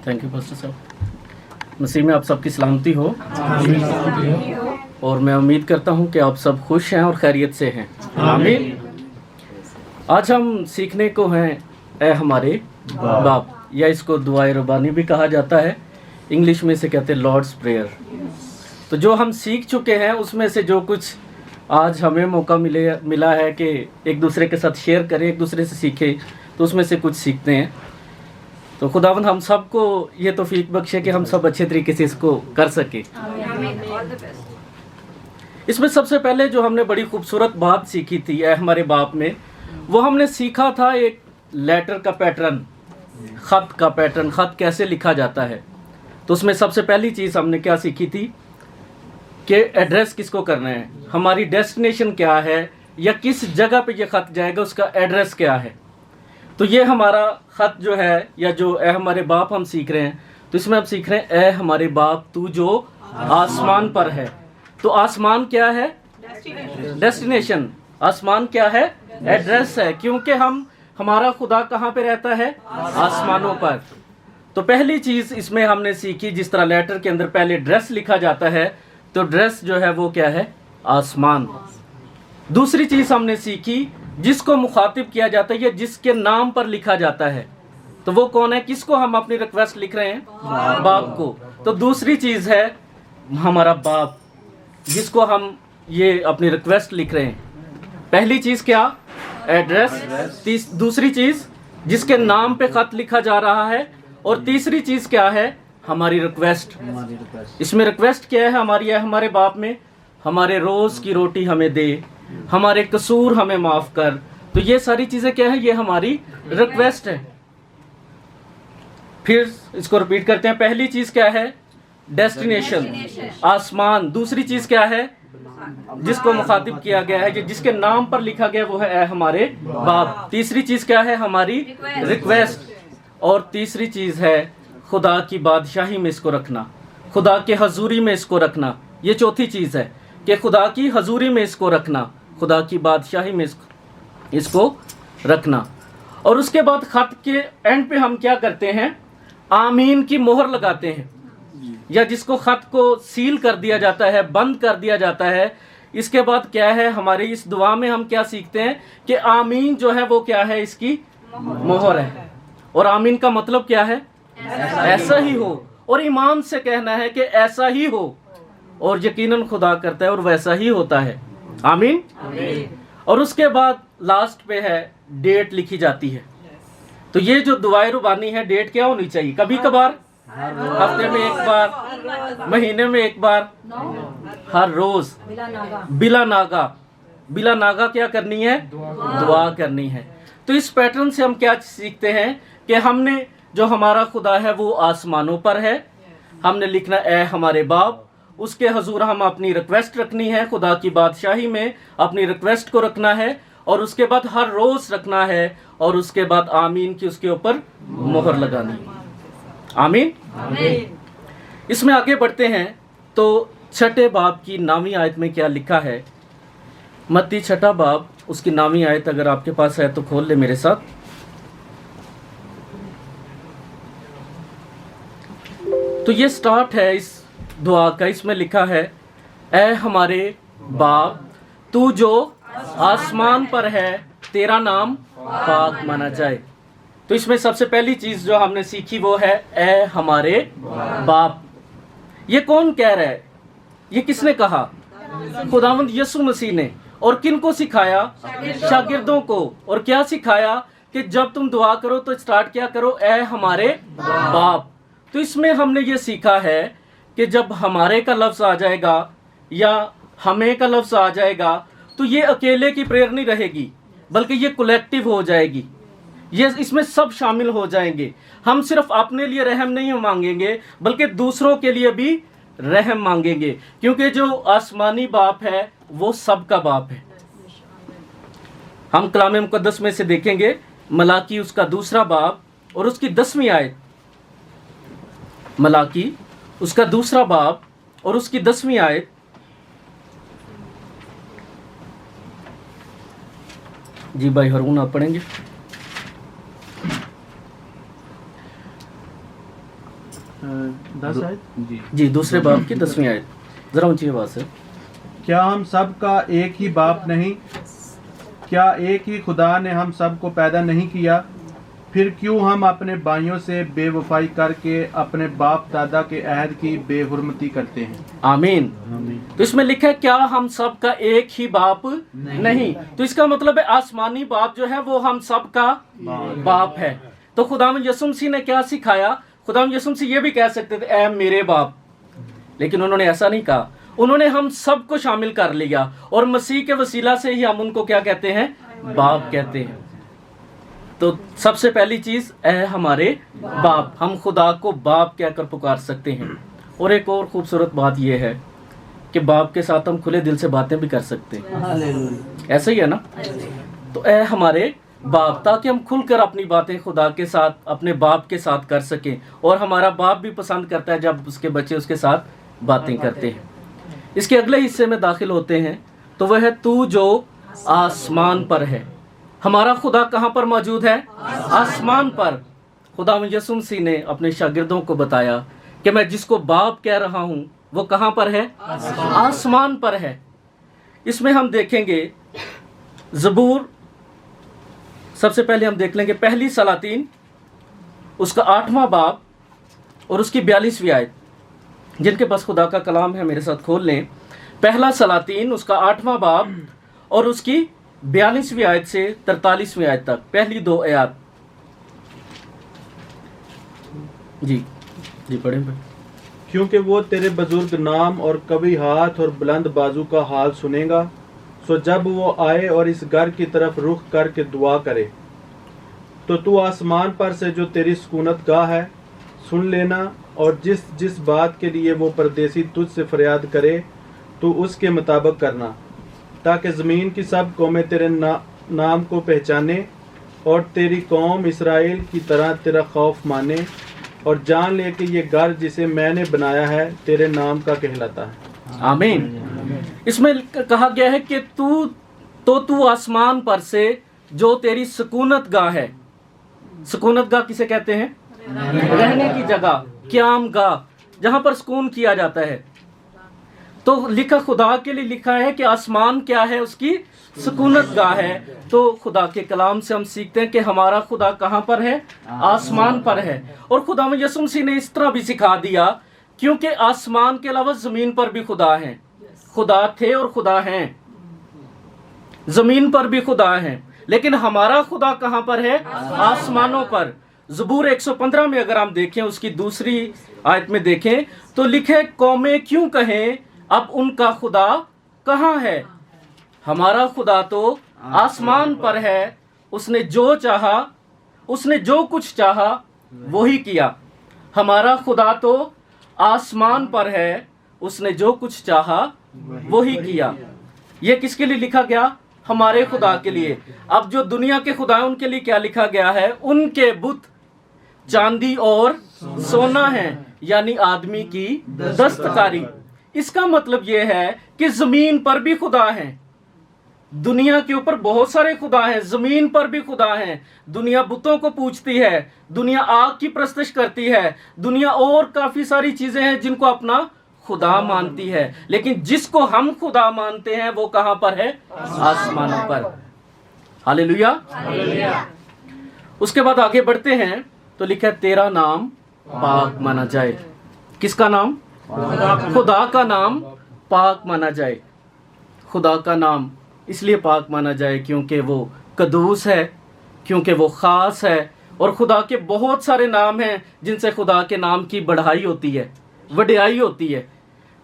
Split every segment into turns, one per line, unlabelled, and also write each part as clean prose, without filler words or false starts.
Thank you pastor साहब। मसीह में आप सबकी सलामती हो और मैं उम्मीद करता हूं कि आप सब खुश हैं और खैरियत से हैं। आमीन। आज हम सीखने को हैं ए हमारे बाप, या इसको दुआए रब्बानी भी कहा जाता है, इंग्लिश में से कहते हैं लॉर्ड्स प्रेयर। तो जो हम सीख चुके हैं उसमें से जो कुछ आज हमें मौका मिला है कि एक दूसरे के साथ शेयर करें, एक दूसरे से सीखें, तो उसमें से कुछ सीखते हैं। तो खुदावंद हम सबको ये तौफीक बख्शे कि हम सब अच्छे तरीके से इसको कर सके। इसमें सबसे पहले जो हमने बड़ी खूबसूरत बात सीखी थी हमारे बाप में, वो हमने सीखा था एक लेटर का पैटर्न, खत का पैटर्न, खत कैसे लिखा जाता है। तो उसमें सबसे पहली चीज़ हमने क्या सीखी थी कि एड्रेस किसको करना है, हमारी डेस्टिनेशन क्या है, या किस जगह पे ये खत जाएगा उसका एड्रेस क्या है। तो ये हमारा खत जो है, या जो ए हमारे बाप हम सीख रहे हैं, तो इसमें हम सीख रहे हैं ए हमारे बाप तू जो आसमान पर है। तो आसमान क्या है? डेस्टिनेशन। आसमान क्या है? एड्रेस है, क्योंकि हमारा खुदा कहाँ पे रहता है? आसमानों पर। तो पहली चीज़ इसमें हमने सीखी, जिस तरह लेटर के अंदर पहले ड्रेस लिखा जाता है, तो ड्रेस जो है वो क्या है? आसमान। दूसरी चीज़ हमने सीखी, जिसको मुखातिब किया जाता है या जिसके नाम पर लिखा जाता है, तो वो कौन है? किसको हम अपनी रिक्वेस्ट लिख रहे हैं? बाप को। तो दूसरी चीज़ है हमारा बाप, जिसको हम ये अपनी रिक्वेस्ट लिख रहे हैं। पहली चीज़ क्या? एड्रेस। दूसरी चीज़ जिसके नाम पे खत लिखा जा रहा है, और तीसरी चीज़ क्या है? हमारी रिक्वेस्ट। इसमें रिक्वेस्ट क्या है हमारी? है हमारे बाप में, हमारे रोज़ की रोटी हमें दे, हमारे कसूर हमें माफ़ कर। तो ये सारी चीज़ें क्या है? ये हमारी रिक्वेस्ट है। फिर इसको रिपीट करते हैं। पहली चीज़ क्या है? डेस्टिनेशन, आसमान। दूसरी चीज़ क्या है? जिसको मुखातिब किया गया है, जिसके नाम पर लिखा गया, वो है हमारे बाप। तीसरी चीज़ क्या है? हमारी रिक्वेस्ट। और तीसरी चीज़ है खुदा की बादशाही में इसको रखना, खुदा के हजूरी में इसको रखना। ये चौथी चीज़ है कि खुदा की हजूरी में इसको रखना, खुदा की बादशाही में इसको रखना। और उसके बाद खत के एंड पे हम क्या करते हैं? आमीन की मोहर लगाते हैं, या जिसको खत को सील कर दिया जाता है, बंद कर दिया जाता है। इसके बाद क्या है हमारी इस दुआ में हम क्या सीखते हैं कि आमीन जो है वो क्या है? इसकी मोहर है। और आमीन का मतलब क्या है? ऐसा ही हो। और ईमान से कहना है कि ऐसा ही हो, और यकीनन खुदा करता है और वैसा ही होता है। आमीन। और उसके बाद लास्ट पे है डेट लिखी जाती है। तो ये जो दुआए रुबानी है, डेट क्या होनी चाहिए? कभी कभार, हफ्ते में एक बार, महीने में एक बार, हर रोज, बिला नागा। बिला नागा क्या करनी है? दुआ करनी है। तो इस पैटर्न से हम क्या सीखते हैं कि हमने जो हमारा खुदा है वो आसमानों पर है, हमने लिखना ए हमारे बाप, उसके हजूर हम अपनी रिक्वेस्ट रखनी है, खुदा की बादशाही में अपनी रिक्वेस्ट को रखना है, और उसके बाद हर रोज रखना है, और उसके बाद आमीन की उसके ऊपर मोहर लगानी है। आमीन। इसमें आगे बढ़ते हैं तो छठे बाब की 9वीं आयत में क्या लिखा है? मत्ती 6 बाब, उसकी 9वीं आयत अगर आपके पास है तो खोल ले मेरे साथ। तो ये स्टार्ट है इस दुआ का। इसमें लिखा है ए हमारे बाप तू जो आसमान पर है, तेरा नाम पाक माना जाए। तो इसमें सबसे पहली चीज जो हमने सीखी वो है ए हमारे बाप। ये कौन कह रहा है? ये किसने कहा? खुदावंद यीशु मसीह ने। और किन को सिखाया? शागिर्दों को। और क्या सिखाया? कि जब तुम दुआ करो तो स्टार्ट क्या करो? ए हमारे बाप। तो इसमें हमने ये सीखा है कि जब हमारे का लफ्ज़ आ जाएगा या हमें का लफ्ज़ आ जाएगा, तो ये अकेले की प्रेयर नहीं रहेगी, बल्कि ये कलेक्टिव हो जाएगी। ये इसमें सब शामिल हो जाएंगे। हम सिर्फ अपने लिए रहम नहीं मांगेंगे, बल्कि दूसरों के लिए भी रहम मांगेंगे, क्योंकि जो आसमानी बाप है वो सबका बाप है। हम कलाम मुकद्दस में से देखेंगे मलाकी उसका 2 बाब और उसकी 10वीं आयत। मलाकी उसका 2 बाब और उसकी 10वीं आयत। जी भाई हरून आप पढ़ेंगे।
10 आयत
जी दूसरे बाब की 10वीं आयत, जरा ऊंची आवाज से।
क्या हम सब का एक ही बाप नहीं? क्या एक ही खुदा ने हम सब को पैदा नहीं किया? फिर क्यों हम अपने भाइयों से बेवफाई करके अपने बाप दादा के अहद की बेहुरमती करते हैं?
आमीन। तो इसमें लिखा है क्या हम सब का एक ही बाप नहीं। तो इसका मतलब है आसमानी बाप जो है वो हम सब का बाप है। तो खुदावंद यीशु मसीह ने क्या सिखाया? खुदावंद यीशु मसीह ये भी कह सकते थे ऐ मेरे बाप, लेकिन उन्होंने ऐसा नहीं कहा। उन्होंने हम सबको शामिल कर लिया और मसीह के वसीला से ही हम उनको क्या कहते हैं? बाप कहते हैं। तो सबसे पहली चीज ऐ हमारे बाप, हम खुदा को बाप कहकर पुकार सकते हैं। और एक और खूबसूरत बात यह है कि बाप के साथ हम खुले दिल से बातें भी कर सकते हैं। ऐसा ही है ना? तो ऐ हमारे बाप, ताकि हम खुलकर अपनी बातें खुदा के साथ, अपने बाप के साथ कर सकें। और हमारा बाप भी पसंद करता है जब उसके बच्चे उसके साथ बातें करते हैं। इसके अगले हिस्से में दाखिल होते हैं तो वह है तू जो आसमान पर है। हमारा खुदा कहाँ पर मौजूद है? आसमान पर। खुदावंद यीशु मसीह ने अपने शागिर्दों को बताया कि मैं जिसको बाप कह रहा हूँ वो कहाँ पर है? आसमान पर है। इसमें हम देखेंगे ज़बूर, सबसे पहले हम देख लेंगे पहली सलातीन उसका 8वां बाब और उसकी 42वीं आयत। जिनके पास खुदा का कलाम है मेरे साथ खोल लें। पहला सलातीन उसका 8वां बाब और उसकी 42वीं आयत से 43वीं आयत तक, पहली 2 आयत। जी पढ़ें भाई।
क्योंकि वो तेरे बुजुर्ग नाम और कभी हाथ और बुलंद बाजू का हाल सुनेगा, सो जब वो आए और इस घर की तरफ रुख करके दुआ करे, तो तू आसमान पर से जो तेरी सुकूनत गाह है सुन लेना, और जिस जिस बात के लिए वो परदेसी तुझसे फरियाद करे तो उसके मुताबिक करना, ताकि ज़मीन की सब कौमें तेरे नाम को पहचाने और तेरी कौम इसराइल की तरह तेरा खौफ माने, और जान ले कि ये घर जिसे मैंने बनाया है तेरे नाम का कहलाता है।
आमीन। इसमें कहा गया है कि तू आसमान पर से जो तेरी सुकूनत गाह है। सुकूनत गाह किसे कहते हैं? रहने की जगह, क़याम गाह, जहां पर सुकून किया जाता है। तो लिखा, खुदा के लिए लिखा है कि आसमान क्या है? उसकी सुकूनत गाह है। तो खुदा के कलाम से हम सीखते हैं कि हमारा खुदा कहाँ पर है? आसमान पर है। और खुदावंद यीशु मसीह ने इस तरह भी सिखा दिया, क्योंकि आसमान के अलावा जमीन पर भी खुदा हैं। खुदा थे और खुदा हैं, जमीन पर भी खुदा हैं, लेकिन हमारा खुदा कहाँ पर है? आसमानों पर। ज़बूर 115 में अगर हम देखें, उसकी 2री आयत में देखें तो लिखे, कौमें क्यों कहें अब उनका खुदा कहाँ है? हमारा खुदा तो आसमान पर है। उसने जो चाहा, उसने जो कुछ चाहा वही किया। हमारा खुदा तो आसमान पर है, उसने जो कुछ चाहा वही किया। ये किसके लिए लिखा गया? हमारे खुदा के लिए। अब जो दुनिया के खुदा हैं उनके लिए क्या लिखा गया है? उनके बुत चांदी और सोना है, यानी आदमी की दस्तकारी। इसका मतलब यह है कि जमीन पर भी खुदा है। दुनिया के ऊपर बहुत सारे खुदा हैं, जमीन पर भी खुदा हैं। दुनिया बुतों को पूजती है, दुनिया आग की परस्तिश करती है, दुनिया और काफी सारी चीजें हैं जिनको अपना खुदा मानती है, लेकिन जिसको हम खुदा मानते हैं वो कहां पर है? आसमानों पर। हालेलुया। उसके बाद आगे बढ़ते हैं तो लिखा है, तेरा नाम पाक माना जाए। किसका नाम? खुदा का नाम पाक माना जाए। खुदा का नाम इसलिए पाक माना जाए क्योंकि वो कदूस है, क्योंकि वो खास है। और खुदा के बहुत सारे नाम हैं जिनसे खुदा के नाम की बढ़ाई होती है, वडियाई होती है।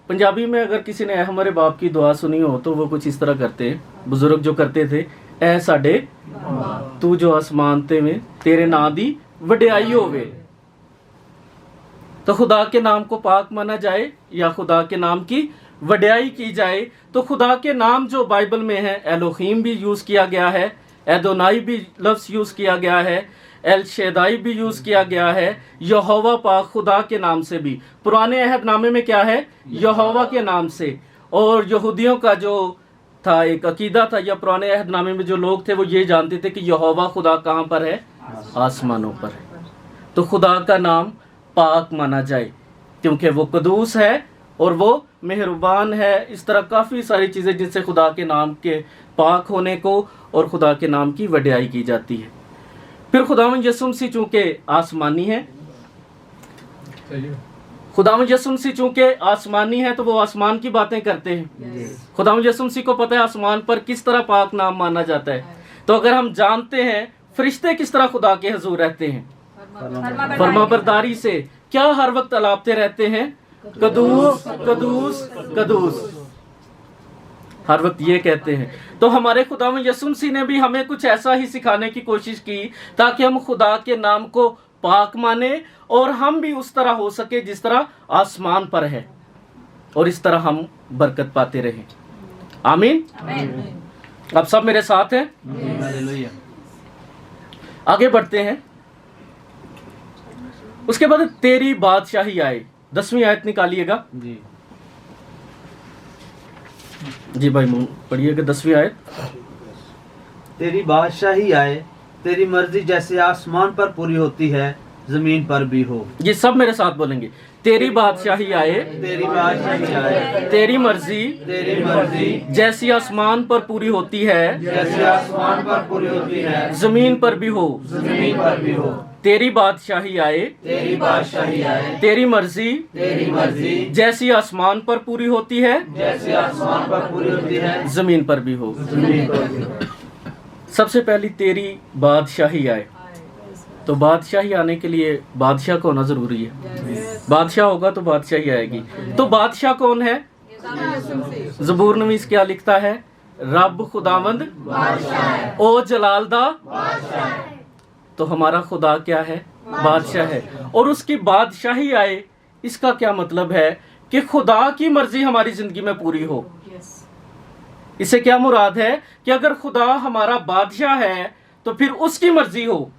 पंजाबी में अगर किसी ने हमारे बाप की दुआ सुनी हो तो वो कुछ इस तरह करते हैं, बुजुर्ग जो करते थे, ऐ साडे तू जो आसमान ते में तेरे नाम दी वडियाई होवे। तो खुदा के नाम को पाक माना जाए या खुदा के नाम की वडियाई की जाए। तो खुदा के नाम जो बाइबल में है, एलोहीम भी यूज किया गया है, एदोनाई भी लफ्ज यूज किया गया है, एल शेदाई भी यूज किया गया है, यहोवा पाक खुदा के नाम से भी। पुराने अहद नामे में क्या है? यहोवा के नाम से। और यहूदियों का जो था एक अकीदा था, या पुराने अहद नामे में जो लोग थे वो ये जानते थे कि यहोवा खुदा कहाँ पर है? आसमानों पर है। तो खुदा का नाम पाक माना जाए, क्योंकि वो कदूस है और वो मेहरबान है। इस तरह काफ़ी सारी चीज़ें जिनसे खुदा के नाम के पाक होने को और खुदा के नाम की वड्याई की जाती है। फिर खुदावंद यीशु मसीह चूँकि आसमानी है, खुदावंद यीशु मसीह चूँकि आसमानी है तो वो आसमान की बातें करते हैं। खुदावंद यीशु मसीह को पता है आसमान पर किस तरह पाक नाम माना जाता है। तो अगर हम जानते हैं फरिश्ते किस तरह खुदा के हजूर रहते हैं, फरमाबरदारी से क्या हर वक्त अलापते रहते हैं, कदूस कदूस कदूस, हर वक्त ये कहते हैं। तो हमारे खुदावंद यीशु मसीह ने भी हमें कुछ ऐसा ही सिखाने की कोशिश की ताकि हम खुदा के नाम को पाक माने और हम भी उस तरह हो सके जिस तरह आसमान पर है, और इस तरह हम बरकत पाते रहें। आमीन। अब सब मेरे साथ हैं। आगे बढ़ते हैं। उसके बाद तेरी बादशाही आए, 10वीं आयत निकालिएगा जी भाई, पढ़िएगा 10वीं आयत।
तेरी बादशाही आए, तेरी मर्जी जैसे आसमान पर पूरी होती है जमीन पर भी हो।
ये सब मेरे साथ बोलेंगे। तेरी बादशाही आए,
तेरी बादशाही आए,
तेरी मर्जी जैसी आसमान पर पूरी होती है
जैसे आसमान पर पूरी होती है
जमीन पर भी हो।
जमीन पर भी हो।
तेरी बादशाही आए,
तेरी बादशाही आए,
तेरी मर्जी जैसी आसमान पर पूरी होती है
जैसे आसमान पर पूरी होती है
जमीन पर भी हो।
जमीन पर भी हो।
सबसे पहली तेरी बादशाही आए। तो बादशाही आने के लिए बादशाह का होना जरूरी है। बादशाह होगा तो बादशाही आएगी। तो बादशाह कौन है? ज़बूर नवीस क्या लिखता है? रब खुदावंद ओ जलालदा। तो हमारा खुदा क्या है? बादशाह है। और उसकी बादशाही आए, इसका क्या मतलब है? कि खुदा की मर्जी हमारी जिंदगी में पूरी हो। इससे क्या मुराद है कि अगर खुदा हमारा बादशाह है तो फिर उसकी मर्जी हो।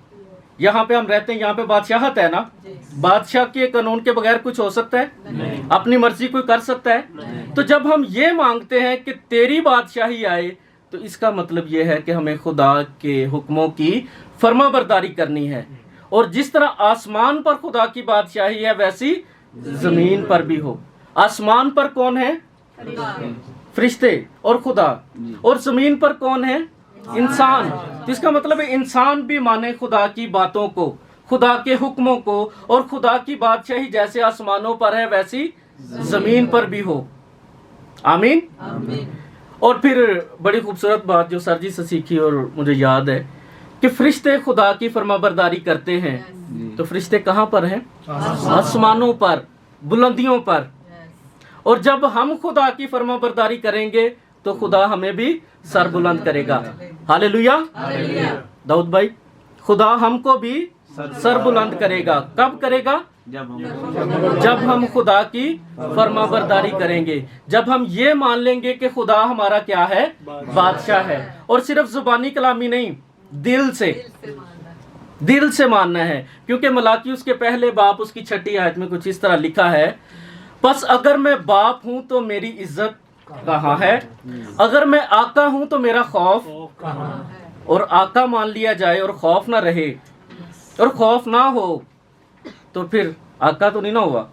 यहाँ पे हम रहते हैं, यहाँ पे बादशाहत है ना, बादशाह के कानून के बगैर कुछ हो सकता है? नहीं। अपनी मर्जी कोई कर सकता है? नहीं। तो जब हम ये मांगते हैं कि तेरी बादशाही आए, तो इसका मतलब ये है कि हमें खुदा के हुक्मों की फरमाबरदारी करनी है, और जिस तरह आसमान पर खुदा की बादशाही है वैसी जमीन पर भी हो। आसमान पर कौन है? फरिश्ते और खुदा। और जमीन पर कौन है? इंसान। तो इसका मतलब है इंसान भी माने खुदा की बातों को, खुदा के हुक्मों को, और खुदा की बादशाही जैसे आसमानों पर है वैसी जमीन पर भी हो। आमीन। और फिर बड़ी खूबसूरत बात जो सर जी से सीखी और मुझे याद है कि फरिश्ते खुदा की फरमाबरदारी करते हैं। तो फरिश्ते कहाँ पर हैं? आसमानों पर, बुलंदियों पर। और जब हम खुदा की फरमाबरदारी करेंगे तो खुदा हमें भी सर बुलंद करेगा। हालेलुया। दाऊद भाई, खुदा हमको भी सर बुलंद करेगा। कब करेगा? जब हम खुदा की फरमाबरदारी करेंगे, जब हम ये मान लेंगे कि खुदा हमारा क्या है? बादशाह है। और सिर्फ जुबानी कलामी नहीं, दिल से मानना है। क्योंकि मलाकी उसके पहले बाप उसकी 6ठी आयत में कुछ इस तरह लिखा है, बस अगर मैं बाप हूं तो मेरी इज्जत कहाँ है? अगर मैं आका हूं तो मेरा खौफ कहाँ है? और आका मान लिया जाए और खौफ ना रहे और खौफ ना हो तो फिर आका तो नहीं ना हुआ।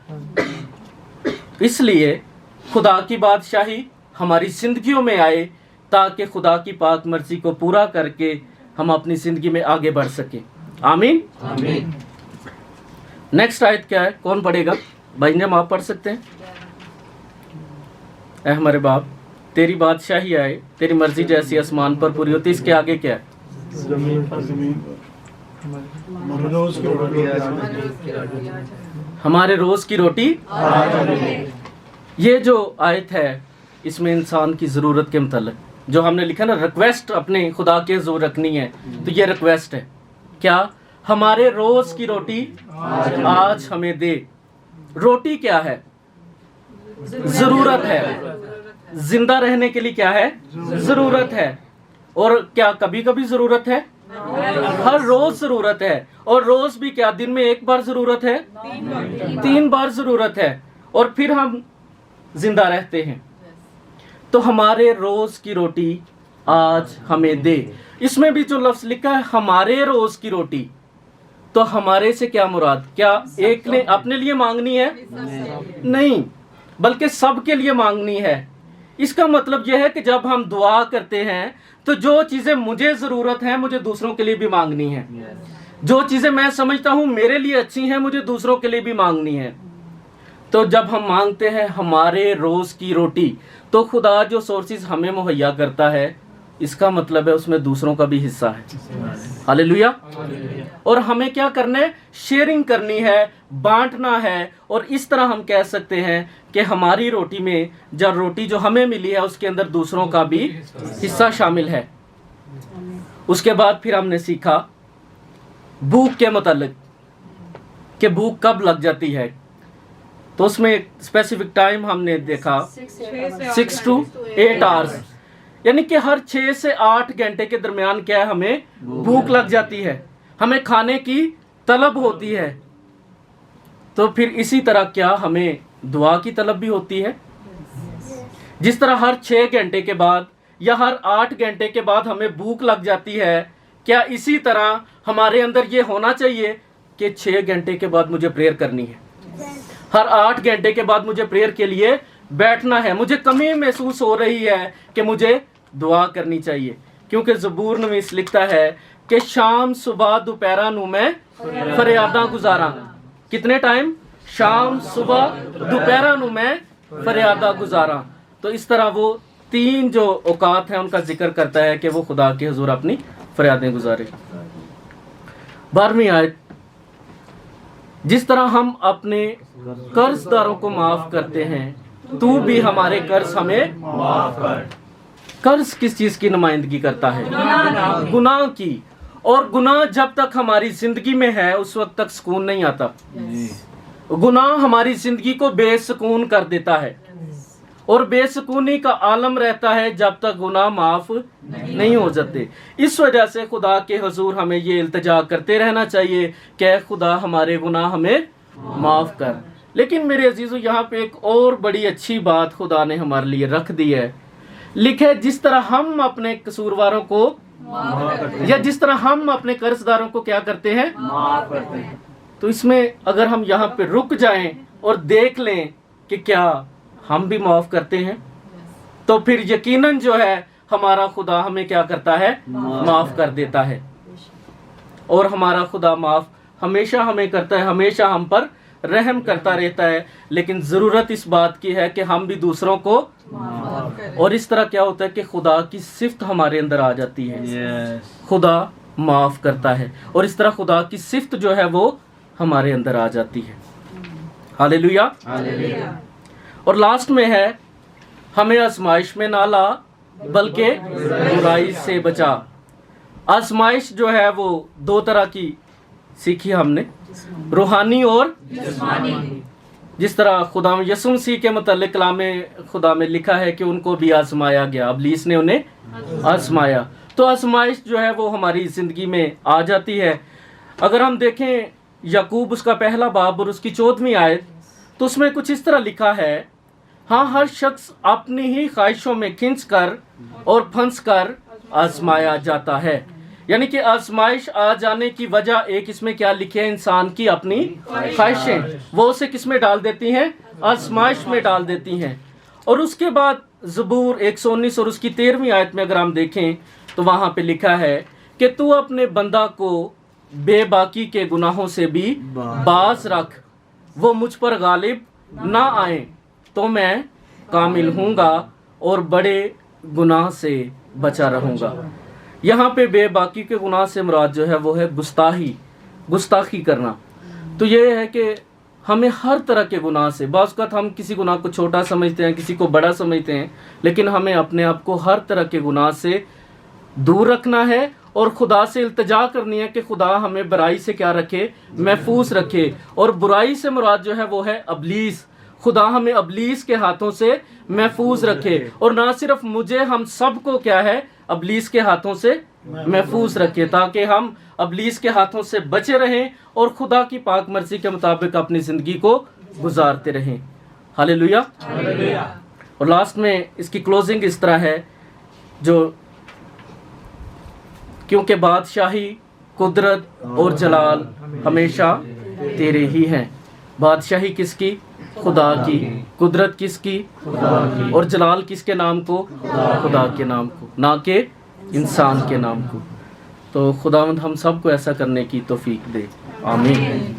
इसलिए खुदा की बादशाही हमारी जिंदगियों में आए ताकि खुदा की पाक मर्जी को पूरा करके हम अपनी जिंदगी में आगे बढ़ सके। आमीन। नेक्स्ट आयत क्या है? कौन पढ़ेगा? भाई जब आप पढ़ सकते हैं। ऐ हमारे बाप, तेरी बादशाही आए, तेरी मर्जी जैसी आसमान पर पूरी होती। इसके आगे क्या है? हमारे रोज की रोटी। ये जो आयत है इसमें इंसान की जरूरत के मतलब जो हमने लिखा ना, रिक्वेस्ट अपने खुदा के हुजूर रखनी है। तो ये रिक्वेस्ट है क्या? हमारे रोज की रोटी आज हमें दे। रोटी क्या है? जरूरत है। जिंदा रहने के लिए क्या है? जरूरत है। और क्या कभी कभी जरूरत है? हर रोज जरूरत है। और रोज भी क्या दिन में एक बार जरूरत है? 3 बार जरूरत है। और फिर हम जिंदा रहते हैं। तो हमारे रोज की रोटी आज हमें दे। इसमें भी जो लफ्ज लिखा है हमारे रोज की रोटी, تو ہمارے سے کیا مراد؟ کیا ایک نے اپنے لیے مانگنی ہے؟ نہیں، بلکہ سب کے لیے مانگنی ہے۔ اس کا مطلب یہ ہے کہ جب ہم دعا کرتے ہیں تو جو چیزیں مجھے ضرورت ہیں مجھے دوسروں کے لیے بھی مانگنی ہے، جو چیزیں میں سمجھتا ہوں میرے لیے اچھی ہیں مجھے دوسروں کے لیے بھی مانگنی ہے۔ تو جب ہم مانگتے ہیں ہمارے روز کی روٹی، تو خدا جو سورسز ہمیں مہیا کرتا ہے اس کا مطلب ہے اس میں دوسروں کا بھی حصہ ہے۔ ہاللیلویا۔ اور ہمیں کیا کرنا ہے؟ شیئرنگ کرنی ہے، بانٹنا ہے، اور اس طرح ہم کہہ سکتے ہیں کہ ہماری روٹی میں جب روٹی جو ہمیں ملی ہے اس کے اندر دوسروں کا بھی حصہ شامل ہے۔ اس کے بعد پھر ہم نے سیکھا بھوک کے متعلق کہ بھوک کب لگ جاتی ہے، تو اس میں ایک اسپیسیفک ٹائم ہم نے دیکھا 6 to 8 hours، یعنی کہ ہر 6 سے 8 گھنٹے کے درمیان کیا ہے ہمیں بھوک لگ جاتی ہے، ہمیں کھانے کی طلب ہوتی ہے۔ تو پھر اسی طرح کیا ہمیں دعا کی طلب بھی ہوتی ہے؟ جس طرح ہر 6 گھنٹے کے بعد یا ہر 8 گھنٹے کے بعد ہمیں بھوک لگ جاتی ہے، کیا اسی طرح ہمارے اندر یہ ہونا چاہیے کہ 6 گھنٹے کے بعد مجھے پریئر کرنی ہے، ہر 8 گھنٹے کے بعد مجھے پریئر کے لیے بیٹھنا ہے، مجھے کمی محسوس ہو رہی ہے کہ مجھے دعا کرنی چاہیے، کیونکہ زبور نویس لکھتا ہے کہ شام صبح دوپہرہ نو میں فریاداں گزاراں۔ کتنے ٹائم؟ شام صبح دوپہرہ نو میں فریاداں گزاراں۔ تو اس طرح وہ 3 جو اوقات ہیں ان کا ذکر کرتا ہے کہ وہ خدا کے حضور اپنی فریادیں گزارے۔ 12ویں آیت، جس طرح ہم اپنے قرض داروں کو معاف کرتے ہیں تو بھی ہمارے قرض ہمیں معاف کر۔ قرض کس چیز کی نمائندگی کرتا ہے؟ گناہ کی، اور گناہ جب تک ہماری زندگی میں ہے اس وقت تک سکون نہیں آتا۔ گناہ ہماری زندگی کو بے سکون کر دیتا ہے، اور بے سکونی کا عالم رہتا ہے جب تک گناہ معاف نہیں ہو جاتے۔ اس وجہ سے خدا کے حضور ہمیں یہ التجا کرتے رہنا چاہیے کہ اے خدا ہمارے گناہ ہمیں معاف کر۔ لیکن میرے عزیزو یہاں پہ ایک اور بڑی اچھی بات خدا نے ہمارے لیے رکھ دی ہے، لکھے جس طرح ہم اپنے قصورواروں کو یا جس طرح ہم اپنے قرض داروں کو کیا کرتے ہیں؟ معاف کرتے ہیں۔ تو اس میں اگر ہم یہاں پہ رک جائیں اور دیکھ لیں کہ کیا ہم بھی معاف کرتے ہیں، تو پھر یقیناً جو ہے ہمارا خدا ہمیں کیا کرتا ہے؟ معاف کر دیتا ہے۔ اور ہمارا خدا معاف ہمیشہ ہمیں کرتا ہے، ہمیشہ ہم پر رحم کرتا رہتا ہے، لیکن ضرورت اس بات کی ہے کہ ہم بھی دوسروں کو، اور اس طرح کیا ہوتا ہے کہ خدا کی صفت ہمارے اندر آ جاتی ہے، خدا معاف کرتا ہے، اور اس طرح خدا کی صفت جو ہے وہ ہمارے اندر آ جاتی ہے۔ ہاللیلویا۔ اور لاسٹ میں ہے ہمیں آزمائش میں نہ لا بلکہ برائی سے بچا۔ آزمائش جو ہے وہ 2 طرح کی سیکھی ہم نے، روحانی اور جسمانی۔ جس طرح خدا یسوع مسیح کے متعلق کلام خدا میں لکھا ہے کہ ان کو بھی آزمایا گیا، ابلیس نے انہیں آزمایا۔ تو آزمائش جو ہے وہ ہماری زندگی میں آ جاتی ہے۔ اگر ہم دیکھیں یعقوب اس کا پہلا باب اور اس کی 14ویں آیت، تو اس میں کچھ اس طرح لکھا ہے، ہاں ہر شخص اپنی ہی خواہشوں میں کھنچ کر اور پھنس کر آزمایا جاتا ہے۔ یعنی کہ آزمائش آ جانے کی وجہ ایک اس میں کیا لکھے؟ انسان کی اپنی خواہشیں، وہ اسے کس میں ڈال دیتی ہیں؟ آزمائش میں ڈال دیتی ہیں۔ اور اس کے بعد زبور 119 اور اس کی 13ویں آیت میں اگر ہم دیکھیں تو وہاں پہ لکھا ہے کہ تو اپنے بندہ کو بے باکی کے گناہوں سے بھی باز رکھ، وہ مجھ پر غالب نہ آئیں تو میں کامل ہوں گا اور بڑے گناہ سے بچا رہوں گا۔ یہاں پہ بے باکی کے گناہ سے مراد جو ہے وہ ہے گستاخی کرنا۔ تو یہ ہے کہ ہمیں ہر طرح کے گناہ سے، بعض اوقات ہم کسی گناہ کو چھوٹا سمجھتے ہیں، کسی کو بڑا سمجھتے ہیں، لیکن ہمیں اپنے آپ کو ہر طرح کے گناہ سے دور رکھنا ہے اور خدا سے التجا کرنی ہے کہ خدا ہمیں برائی سے کیا رکھے؟ محفوظ رکھے۔ اور برائی سے مراد جو ہے وہ ہے ابلیس۔ خدا ہمیں ابلیس کے ہاتھوں سے محفوظ رکھے، اور نہ صرف مجھے، ہم سب کو کیا ہے؟ ابلیس کے ہاتھوں سے محفوظ رکھے، تاکہ ہم ابلیس کے ہاتھوں سے بچے رہیں اور خدا کی پاک مرضی کے مطابق اپنی زندگی کو گزارتے رہیں۔ ہاللیلویا۔ اور لاسٹ میں اس کی کلوزنگ اس طرح ہے، جو کیونکہ بادشاہی قدرت اور جلال ہمیشہ تیرے ہی ہیں. بادشاہی کس کی؟ خدا کی. قدرت کس کی؟ خدا کی. اور جلال کس کے نام کو؟ خدا کے نام کو، نہ کہ انسان کے نام کو. تو خداوند ہم سب کو ایسا کرنے کی توفیق دے. آمین.